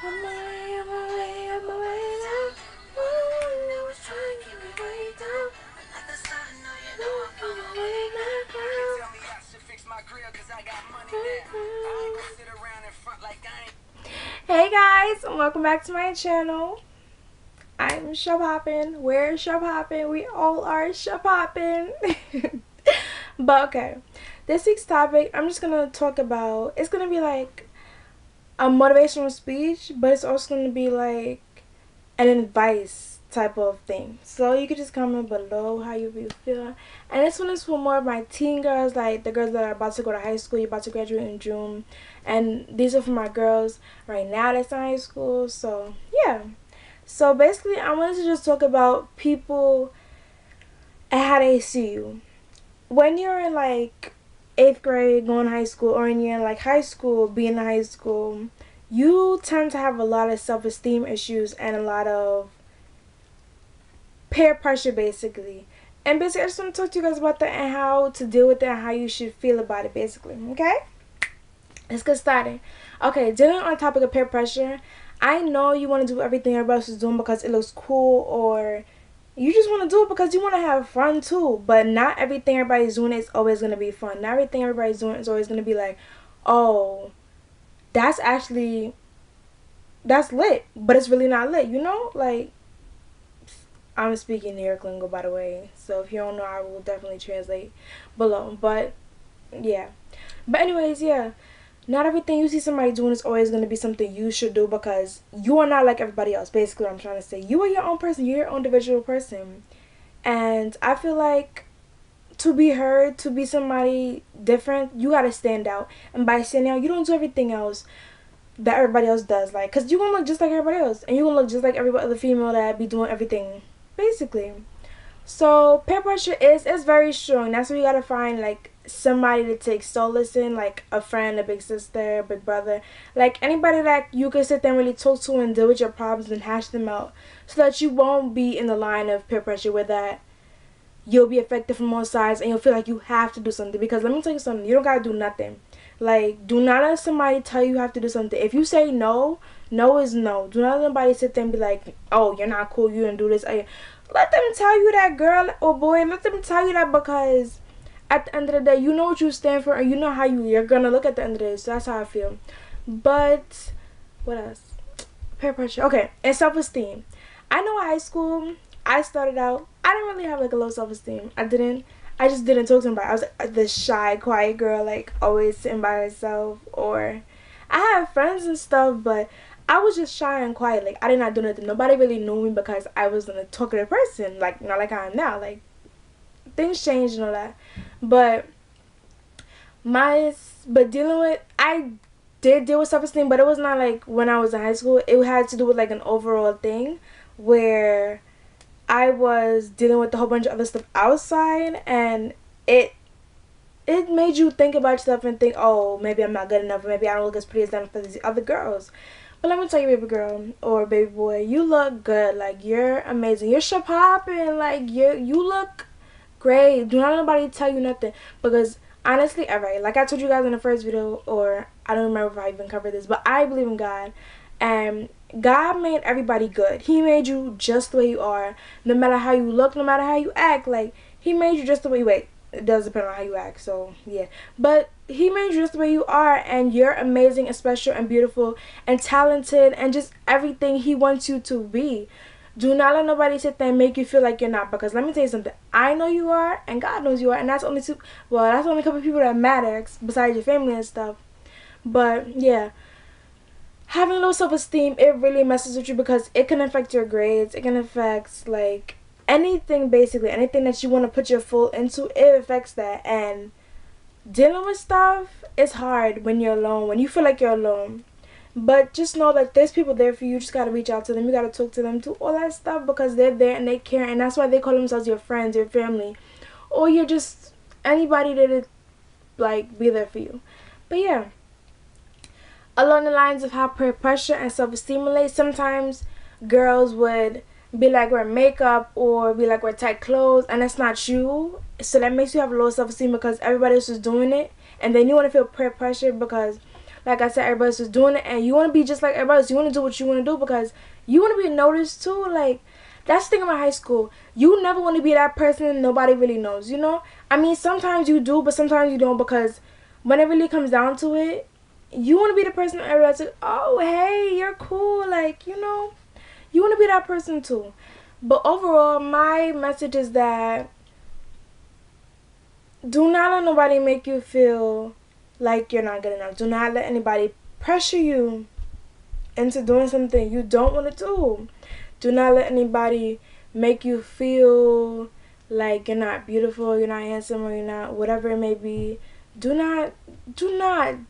On my way, on my way, on my way down. One that was trying to keep me way down. Like the sun, no, you know I'm on my way back round. Tell me I should fix my grill cause I got money now. I ain't gonna sit around in front like I ain't. Hey guys, and welcome back to my channel. I'm shop hopping. We're shop hopping. We all are shop hopping. But okay, this week's topic I'm just gonna talk about. It's gonna be like a motivational speech, but it's also gonna be like an advice type of thing. So you could just comment below how you feel. And this one is for more of my teen girls, like the girls that are about to go to high school. You're about to graduate in June, and these are for my girls right now that's in high school. So yeah. So basically, I wanted to just talk about people and how they see you. When you're in like 8th grade, going to high school, or when you're in like high school, being in high school, you tend to have a lot of self-esteem issues and a lot of peer pressure, basically. And basically, I just want to talk to you guys about that and how to deal with it and how you should feel about it, basically. Okay? Let's get started. Okay, dealing on the topic of peer pressure, I know you want to do everything everybody else is doing because it looks cool, or you just want to do it because you want to have fun too. But not everything everybody's doing is always going to be fun. Not everything everybody's doing is always going to be like, oh, that's lit, but it's really not lit, you know? Like, I'm speaking lyric lingo, by the way, so if you don't know, I will definitely translate below. But yeah, but anyways, yeah, not everything you see somebody doing is always going to be something you should do, because you are not like everybody else. Basically what I'm trying to say, you are your own person, you're your own individual person. And I feel like to be heard, to be somebody different, you got to stand out. And by standing out, you don't do everything else that everybody else does, like, because you're gonna look just like everybody else, and you're gonna look just like every other female that be doing everything, basically. So peer pressure is very strong. That's where you gotta find like somebody to take solace in, like a friend, a big sister, a big brother, like anybody that you can sit there and really talk to and deal with your problems and hash them out, so that you won't be in the line of peer pressure where that you'll be affected from all sides and you'll feel like you have to do something. Because let me tell you something, you don't gotta do nothing. Like, do not let somebody tell you have to do something. If you say no, no is no. Do not let anybody sit there and be like, oh, you're not cool, you didn't do this. Let them tell you that, girl or boy. Let them tell you that, because at the end of the day, you know what you stand for and you know how you're gonna look at the end of the day. So that's how I feel. But what else? Peer pressure. Okay, and self-esteem. I know in high school, I started out, I didn't really have like a low self-esteem. I just didn't talk to anybody. I was like the shy, quiet girl, like always sitting by herself. Or I had friends and stuff, but I was just shy and quiet. Like, I did not do nothing. Nobody really knew me because I wasn't a talkative person. Like, not like I am now. Like, things changed and all that. But dealing with, I did deal with self-esteem, but it was not like when I was in high school. It had to do with like an overall thing where I was dealing with a whole bunch of other stuff outside, and it made you think about yourself and think, oh, maybe I'm not good enough, or maybe I don't look as pretty as them for these other girls. But let me tell you, baby girl or baby boy, you look good. Like, you're amazing. You're shop hopping. Like, you look great. Do not let nobody tell you nothing, because honestly, alright, like I told you guys in the first video, or I don't remember if I even covered this, but I believe in God. And God made everybody good. He made you just the way you are, no matter how you look, no matter how you act. Like, he made you just the way you act. It does depend on how you act, so yeah. But he made you just the way you are, and you're amazing and special and beautiful and talented and just everything he wants you to be. Do not let nobody sit there and make you feel like you're not, because let me tell you something. I know you are, and God knows you are, and that's only that's only a couple of people that matter besides your family and stuff. But yeah, having low self-esteem, it really messes with you, because it can affect your grades. It can affect like anything, basically anything that you want to put your full into. It affects that. And dealing with stuff is hard when you're alone, when you feel like you're alone. But just know that there's people there for you. You just gotta reach out to them. You gotta talk to them, do all that stuff, because they're there and they care, and that's why they call themselves your friends, your family, or you're just anybody that like be there for you. But yeah, along the lines of how peer pressure and self-esteem relate, sometimes girls would be like wear makeup or be like wear tight clothes, and that's not you. So that makes you have low self-esteem because everybody else is doing it, and then you want to feel peer pressure because like I said, everybody else is doing it, and you want to be just like everybody else. You want to do what you want to do because you want to be noticed too. Like, that's the thing about high school. You never want to be that person nobody really knows, you know? I mean, sometimes you do, but sometimes you don't, because when it really comes down to it, you want to be the person that everybody's like, oh, hey, you're cool. Like, you know, you want to be that person too. But overall, my message is that do not let nobody make you feel like you're not good enough. Do not let anybody pressure you into doing something you don't want to do. Do not let anybody make you feel like you're not beautiful, you're not handsome, or you're not whatever it may be. Do not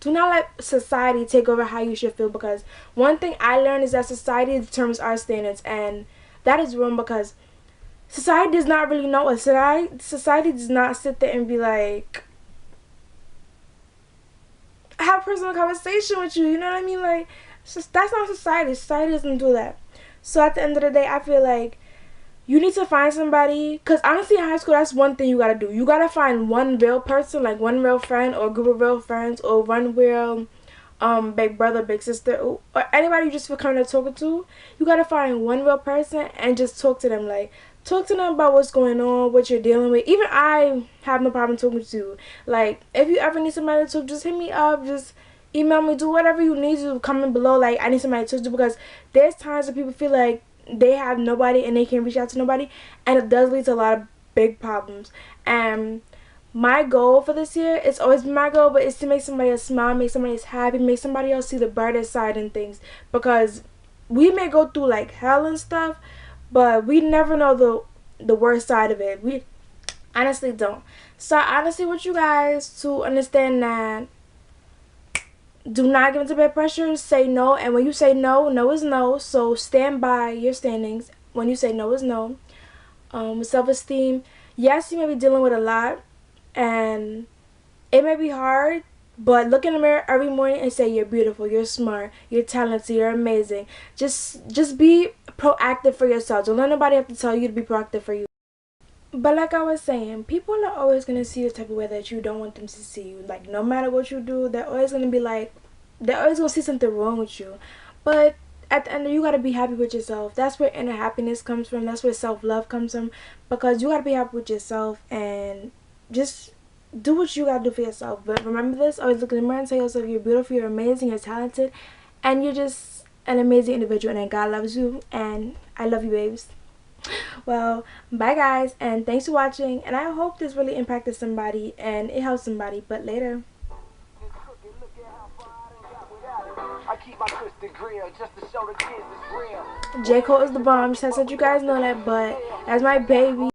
let society take over how you should feel, because one thing I learned is that society determines our standards, and that is wrong, because society does not really know us. Society does not sit there and be like, have a personal conversation with you, you know what I mean? Like, that's not society. Society doesn't do that. So at the end of the day, I feel like you need to find somebody, because honestly in high school, that's one thing you gotta do. You gotta find one real person, like one real friend or a group of real friends, or one real big brother, big sister, or anybody you just feel kind of talking to. You gotta find one real person and just talk to them. Like, talk to them about what's going on, what you're dealing with. Even I have no problem talking to you. Like, if you ever need somebody to talk, just hit me up, just email me, do whatever you need to, comment below. Like, I need somebody to talk to, because there's times that people feel like they have nobody and they can't reach out to nobody, and it does lead to a lot of big problems. And my goal for this year, it's always been my goal, but it's to make somebody else smile, make somebody else happy, make somebody else see the brighter side in things, because we may go through like hell and stuff, but we never know the worst side of it. We honestly don't. So I honestly want you guys to understand that do not give into peer pressure. Say no, and when you say no, no is no. So stand by your standings. When you say no is no. With self-esteem, yes, you may be dealing with a lot, and it may be hard, but look in the mirror every morning and say you're beautiful, you're smart, you're talented, you're amazing. Just be proactive for yourself. Don't let nobody have to tell you to be proactive for you. But like I was saying, people are always going to see the type of way that you don't want them to see you. Like, no matter what you do, they're always going to be like, they're always going to see something wrong with you. But at the end, you got to be happy with yourself. That's where inner happiness comes from. That's where self-love comes from. Because you got to be happy with yourself and just do what you got to do for yourself. But remember this, always look in the mirror and tell yourself you're beautiful, you're amazing, you're talented, and you're just an amazing individual, and God loves you, and I love you, babes. Well, bye guys, and thanks for watching, and I hope this really impacted somebody and it helped somebody. But later. J. Cole is the bomb, just to let you guys know that, but as my baby